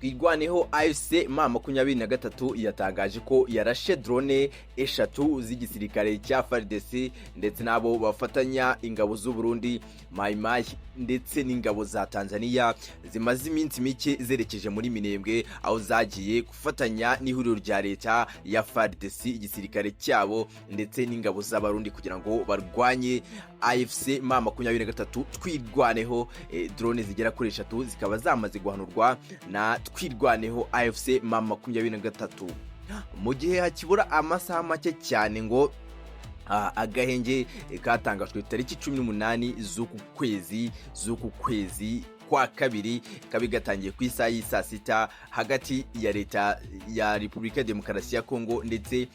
Twirwaneho AFC M23 yatangaje ko yarashe drone 3 z'igisirikare cya FARDC ndetse nabo bafatanya ingabo z'u Burundi Maney ndetse n'ingabo za Tanzania zimaze iminsi mike zerekeje muri Minembwe aho zagiye gufatanya n'ihuriro rya leta ya FARDC igisirikare cyabo ndetse n'ingabo z'abarundi kugira ngo barwanye AFC M23. Twirwaneho drone zigera kuri 3 zikaba zamaze guhanurwa na Twirwaneho AFC M23 mu gihe hakibura amasaha make cyane ngo agahenge katangajwe tariki 18 z'uku kwezi kwa kabiri kabi gatangiye ku isaha y'isa 6 hagati ya leta ya Repubulika ya Demokarasi ya Kongo ndetse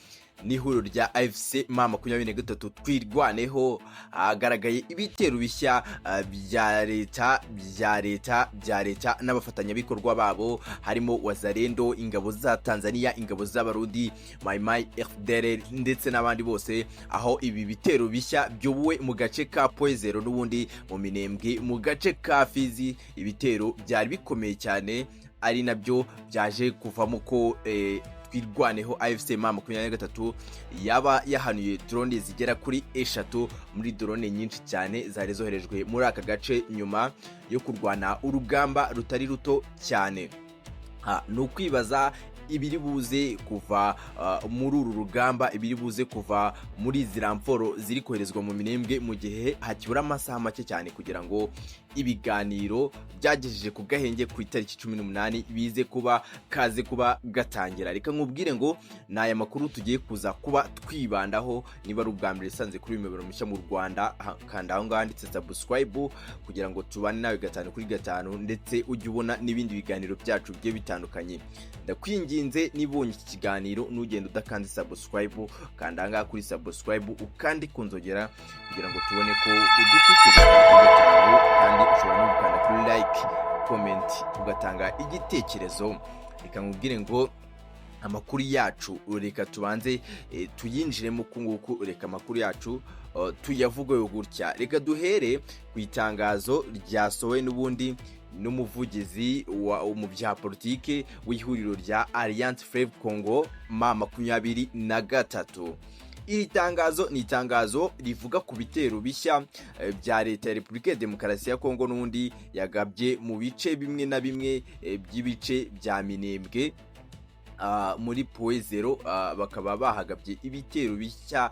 n'ihuriro rya AFC M23. Twirwaneho agaragaye ibitero bishya bya leta n'abafatanyabikorwa babo harimo Wazalendo, ingabo za Tanzania, ingabo z'abarundi Maney FDR ndetse n'abandi bose, aho ibi bitero bishya byobuwe mu gace ka Poezero n'ubundi mu Minembwe mu gace ka Fizi. Ibitero byari bikomeye cyane ari nabyo byaje kuvamo ko Twirwaneho AFC M23 yaba yahanuye drone zigera kuri 3 muri drone nyinshi cyane zari zoherejwe muri aka gace nyuma yo kurwana urugamba rutari ruto cyane. No kwibaza ibiri buze kuva muri uru rugamba, ibiri buze kuva muri ziramforo ziri koherezwa mu Minembwe mu gihe hakibura amasaha make cyane kugira ngo ibiganiro byagejeje ku gahenge ku itariki 18 bize kuba gatangira. Reka nkubwire ngo naya makuru tugiye kuza kuba twibandaho. Niba ari ubwa mbere sanze kuri imibero mushya mu Rwanda, kanda aho nganditse subscribe kugira ngo tubane nawe 5 kuri 5 ndetse ujye ubona n'ibindi biganiro byacu bigiye bitandukanye. Ndakwinginze nibonye iki kiganiro nugenda udakanze subscribe, kanda anga kuri subscribe ukandi kunzogera kugira ngo tubone ko udukurikira kandi ushobora no gukanda kuri like, comment ugatanga igitekerezo. Reka nkubwire ngo amakuru yacu reka tubanze tuyinjiremo kunguku. Reka amakuru yacu tuyavugeyo gutya. Reka duhere ku itangazo ryasohowe n'ubundi n'umuvugizi mu bya politike w'ihuriro rya Alliance Fleuve Congo M23. Iri tangazo ni itangazo rivuga ku bitero bishya bya leta ya Repubulika ya Demokarasi ya Kongo n'ubundi yagabye mu bice bimwe na bimwe by'ibice bya Minembwe muri Poezero. Bakaba bahagabye ibitero bishya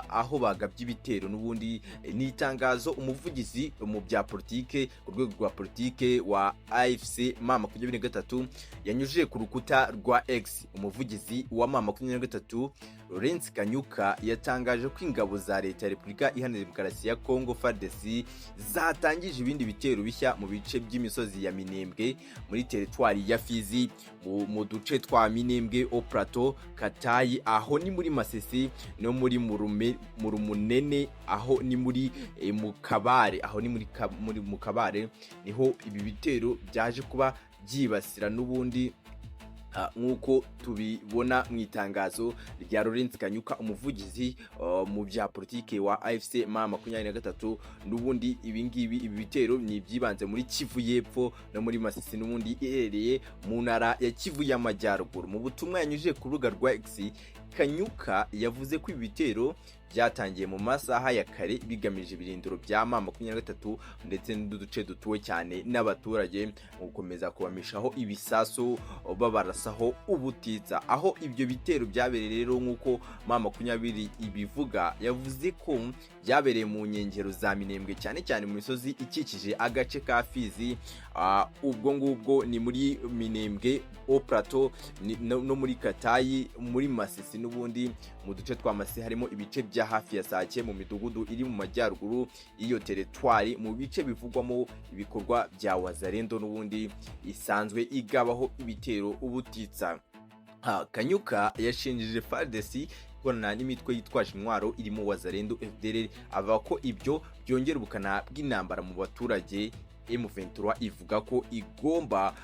aho bagabye ibitero n'ubundi. Ni itangazo umuvugizi mu bya politike ku rwego rwa politike wa AFC M23 yanyujije ku rukuta rwa X. Umuvugizi wa M23 Lorenz Kanyuka yatangaje ko ingabo za leta ya Repubulika Iharanira Demokarasi ya Kongo FARDC zatangije ibindi bitero bishya mu bice by'imisozi ya Minembwe muri teritwari ya Fizi mu duce twa Minembwe au Plateau, Katayi aho ni muri Masisi no muri Murumunene aho ni muri Mukabare, aho ni muri Mukabare niho ibi bitero byaje kuba byibasira n'ubundi nkuko tubibona mu itangazo rya Lorenz Kanyuka umuvugizi mu bya politike wa AFC M23. N'ubundi ibi bitero ni byibanze muri Kivu y'Epfo no muri Masisi n'ubundi iherereye mu ntara ya Kivu y'Amajyaruguru. Mu butumwa yanyujije ku rubuga rwa X, Kanyuka yavuze ko ibi bitero byatangiye mu masaha ya kare bigamije ibirindiro bya M23 ndetse n'uduce dutuwe cyane n'abaturage mu gukomeza kubamishaho ibisasu babarasaho ubutitsa. Aho ibyo bitero byabereye rero nk'uko M23 ibivuga, yavuze ko byabereye mu nkengero za Minembwe cyane cyane mu misozi ikikije agace ka Fizi. Ubwo ngubwo ni muri Minembwe au Plateau no muri Katayi, muri Masisi n'ubundi mu duce twa Masisi harimo ibice bya hafi ya Sake mu midugudu iri mu majyaruguru iyo teritwari mu bice bivugwamo ibikorwa bya Wazalendo n'ubundi isanzwe igabaho ibitero ubutitsa. Kanyuka yashinjije FARDC korana n'imitwe yitwaje intwaro irimo Wazalendo FDR, avuga ko ibyo byongera ubukana bw'intambara mu baturage M23 ivuga ko igomba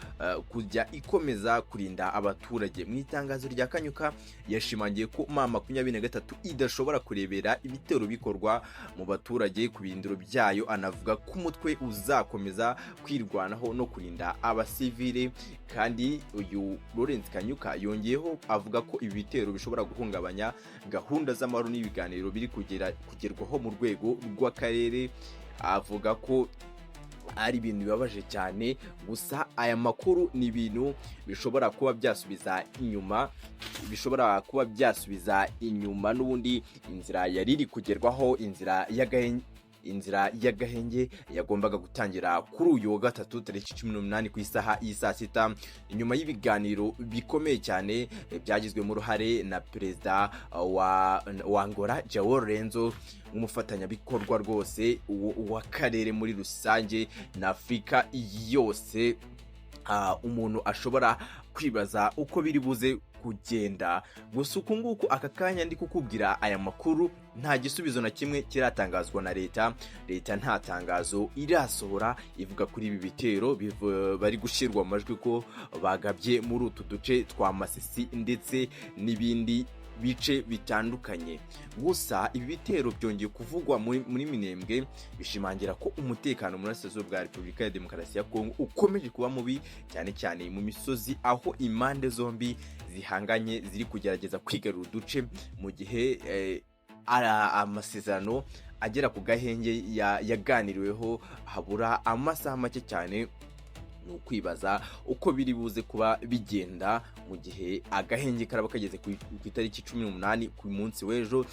kujya ikomeza kurinda abaturage. Mu itangazo rya Kanyuka yashimangiye ko M23 idashobora kurebera ibitero bikorwa mu baturage ku birindiro byayo, anavuga ko umutwe uzakomeza kwirwanaho no kurinda abasivile. Kandi uyu Lawrence Kanyuka yongeyeho avuga ko ibi bitero bishobora guhungabanya gahunda z'amahoro n'ibiganiro biri kugerwaho mu rwego rw'akarere. Avuga ko ari ibintu bibabaje cyane, gusa aya makuru ni ibintu bishobora kuba byasubiza inyuma n'ubundi inzira yari iri kugerwaho, inzira y'agahenge yagombaga gutangira kuri uyu wa gatatu tariki 18 ku isaha y'isaa sita, nyuma y'ibiganiro bikomeye cyane byagizwemo uruhare na perezida wa Angola João Lourenço, nk'umufatanyabikorwa rwose w'akarere muri rusange na Afurika yose. Umuntu ashobora kwibaza uko biri buze kugenda, gusa uku nguku aka kanya ndi kukubwira aya makuru nta gisubizo na kimwe kiratangazwa na leta nta tangazo irasohora ivuga kuri ibi bitero bari gushyirwa amajwi ko bagabye muri utu duce twa Masisi ndetse n'ibindi bice bitandukanye. Gusa ibi bitero byongeye kuvugwa muri Minembwe, bishimangira ko umutekano mu burasirazuba bwa Repubulika ya Demokarasi ya Kongo ukomeje kuba mubi, cyane cyane mu misozi aho impande zombi zihanganye ziri kugerageza kwigarura uduce, mu gihe amasezerano agera ku gahenge yaganiriweho habura amasaha make cyane. Ni ukwibaza uko biri buze kuba bigenda mu gihe agahenge karaba kageze ku itariki 18 ku munsi w'ejo.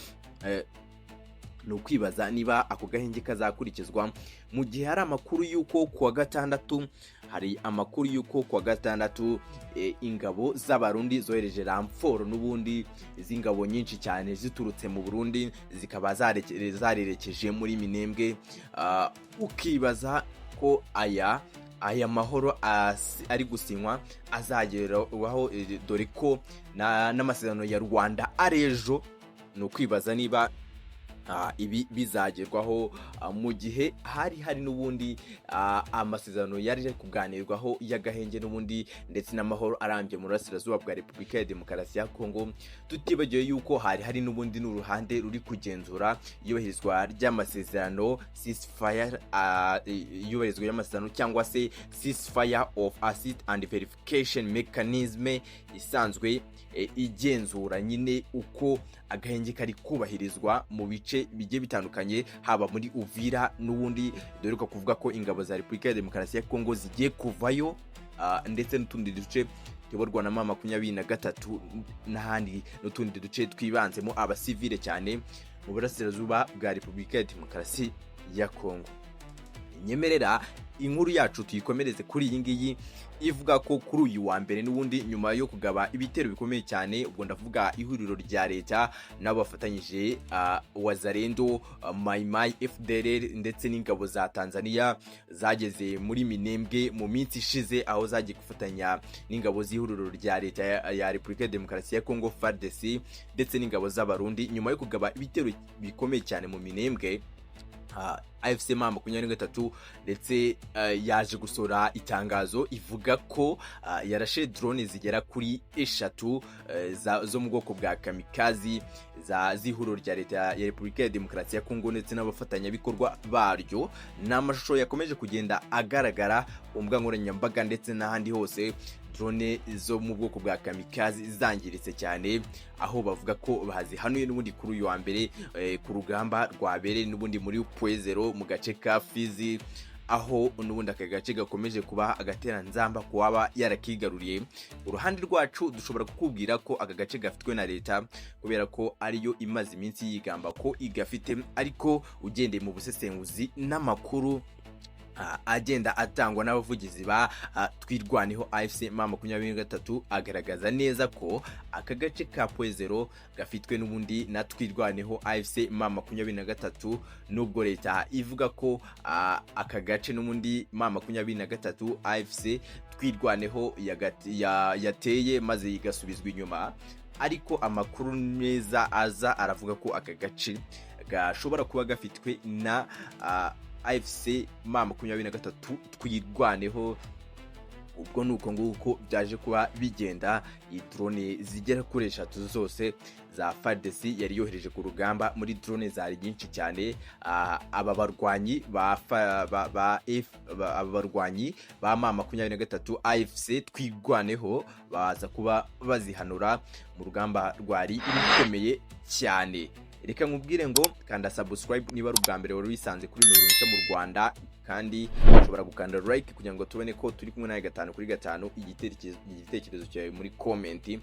Ni ukwibaza niba ako gahenge kazakurikizwa, mu gihe hari amakuru y'uko kuwa gatandatu ingabo z'abarundi zohereje ramforo n'ubundi z'ingabo nyinshi cyane ziturutse mu Burundi zikaba zarerekeje muri Minembwe. Ukibaza ko aya mahoro ari gusinywa azageraho, dore ko n'amasezerano ya Rwanda arejo. Ni ukwibaza niba ibi bizagerwaho mu gihe hari n'ubundi amasezerano yari kuganirwaho y'agahenge n'ubundi ndetse n'amahoro arambye mu burasirazuba bwa Repubulika ya Demokarasi ya Kongo. Tutibagiwe yuko hari n'ubundi n'uruhande ruri kugenzura iyubahirizwa ry'amasezerano ceasefire, iyubahirizwa y'amasezerano cyangwa se ceasefire of asset and verification mechanism, isanzwe igenzura nyine uko agahenge kari kubahirizwa mu bice bigiye bitandukanye, haba muri Uvira n'ubundi dore ko kuvuga ko ingabo za Repubulika ya Demokarasi ya Kongo zigiye kuvayo, ndetse n'utundi duce tuyoborwa na M23 n'ahandi n'utundi duce twibanzemo abasivile cyane mu burasirazuba bwa Repubulika ya Demokarasi ya Kongo. Nyemerera inkuru yacu tuyikomereze kuri iyi ngiyi ivuga ko kuri uyu wa mbere n'ubundi nyuma yo kugaba ibitero bikomeye cyane, ubwo ndavuga ihuriro rya leta nabo bafatanyije Wazalendo, Mai FDLR ndetse n'ingabo za Tanzania zageze muri Minembwe mu minsi ishize, aho zagiye gufatanya n'ingabo z'ihuriro rya leta ya Repubulika ya Demokarasi ya Kongo FARDC ndetse n'ingabo z'abarundi. Nyuma yo kugaba ibitero bikomeye cyane mu Minembwe, AFC M23 ndetse yaje gusora itangazo ivuga ko yarashe drone zigera kuri 3 zo mu bwoko bwa kamikazi z'ihuriro rya leta ya Repubulika ya Demokarasi ya Kongo ndetse n'abafatanyabikorwa baryo. N'amashusho yakomeje kugenda agaragara ku mbuga nkoranyambaga ndetse n'ahandi hose, drone zo mu bwoko bwa kamikazi zangiritse cyane, aho bavuga ko bazihanuye n'ubundi kuri uyu wa mbere ku rugamba rwabereye n'ubundi muri Puezero mu gace ka Fizi, aho n'ubundi aka gace gakomeje kuba agateranzamba ku waba yarakigaruriye. Uruhande rwacu dushobora kukubwira ko aka gace gafitwe na leta kubera ko ariyo imaze iminsi yigamba ko igafite, ariko ugendeye mu busesenguzi n'amakuru agenda atangwa n'abavugizi ba twirwaneho AFC M23 agaragaza neza ko aka gace ka Puezero gafitwe n'ubundi na twirwaneho AFC M23, nubwo leta ivuga ko aka gace n'ubundi M23 AFC twirwaneho yateye maze igasubizwa inyuma. Ariko amakuru meza aza aravuga ko aka gace gashobora kuba gafitwe AFC M23 twirwaneho. Ubwo nuko nguko byaje kuba bigenda. Iyi drone zigera kuri 3 zose za FARDC yari yohereje ku rugamba. Muri drone zari nyinshi cyane. Aba barwanyi ba M23 AFC twirwaneho baza kuba bazihanura mu rugamba rwari rukomeye cyane. Reka nkubwire ngo kanda subscribe niba ari ubwa mbere wari wisanze kuri nurunse mu Rwanda, kandi ushobora gukanda like kugira ngo tubone ko turi kumwe nawe 5/5 igitekerezo cyawe muri comment.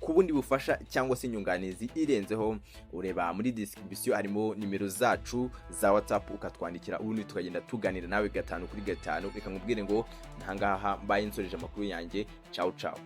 Ku bundi bufasha cyangwa se inyunganizi irenzeho, ureba muri description harimo nimero zacu za WhatsApp ukatwandikira, ubundi tukagenda tuganira nawe 5/5. Reka nkubwire ngo ntangaha mbaye nsoreje amakuru yanjye. Ciao ciao.